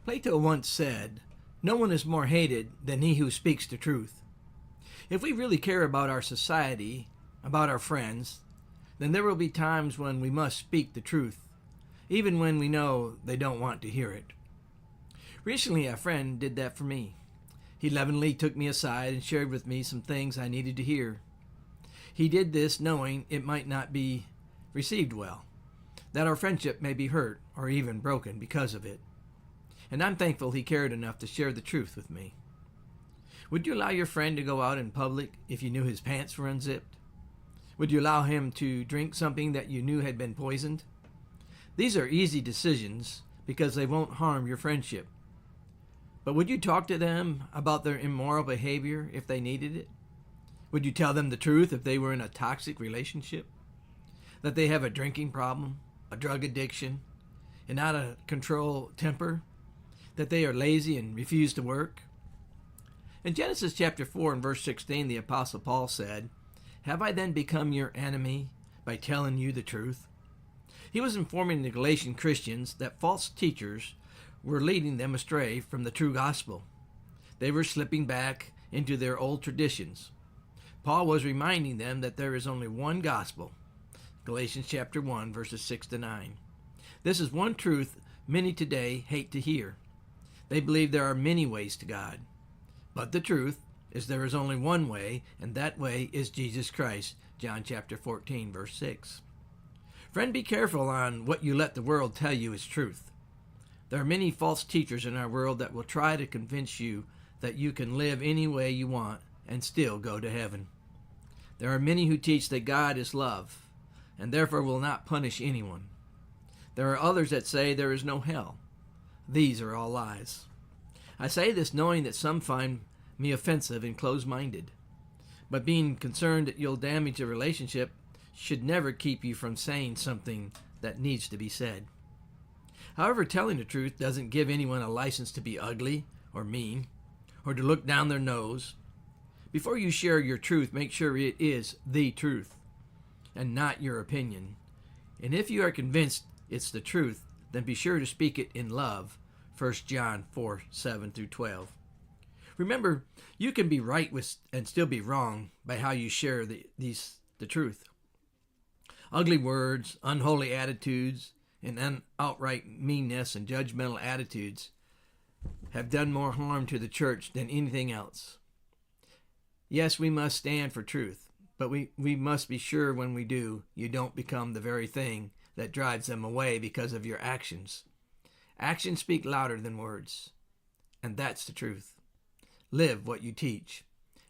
Plato once said, "No one is more hated than he who speaks the truth." If we really care about our society, about our friends, then there will be times when we must speak the truth, even when we know they don't want to hear it. Recently, a friend did that for me. He lovingly took me aside and shared with me some things I needed to hear. He did this knowing it might not be received well, that our friendship may be hurt or even broken because of it. And I'm thankful he cared enough to share the truth with me. Would you allow your friend to go out in public if you knew his pants were unzipped? Would you allow him to drink something that you knew had been poisoned? These are easy decisions because they won't harm your friendship. But would you talk to them about their immoral behavior if they needed it? Would you tell them the truth if they were in a toxic relationship? That they have a drinking problem, a drug addiction, an out of control temper? That they are lazy and refuse to work? In Genesis chapter 4 and verse 16, the Apostle Paul said, "Have I then become your enemy by telling you the truth?" He was informing the Galatian Christians that false teachers were leading them astray from the true gospel. They were slipping back into their old traditions. Paul was reminding them that there is only one gospel. Galatians chapter 1, verses 6 to 9. This is one truth many today hate to hear. They believe there are many ways to God. But the truth is there is only one way, and that way is Jesus Christ. John chapter 14, verse 6. Friend, be careful on what you let the world tell you is truth. There are many false teachers in our world that will try to convince you that you can live any way you want and still go to heaven. There are many who teach that God is love and therefore will not punish anyone. There are others that say there is no hell. These are all lies. I say this knowing that some find me offensive and close-minded, but being concerned that you'll damage a relationship should never keep you from saying something that needs to be said. However, telling the truth doesn't give anyone a license to be ugly or mean or to look down their nose. Before you share your truth, make sure it is the truth and not your opinion. And if you are convinced it's the truth, then be sure to speak it in love. 1 John 4, 7 through 12. Remember, you can be right and still be wrong by how you share the truth. Ugly words, unholy attitudes, and outright meanness and judgmental attitudes have done more harm to the church than anything else. Yes, we must stand for truth, but we must be sure when we do, you don't become the very thing that drives them away because of your actions. Actions speak louder than words, and that's the truth. Live what you teach.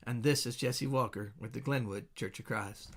And this is Jesse Walker with the Glenwood Church of Christ.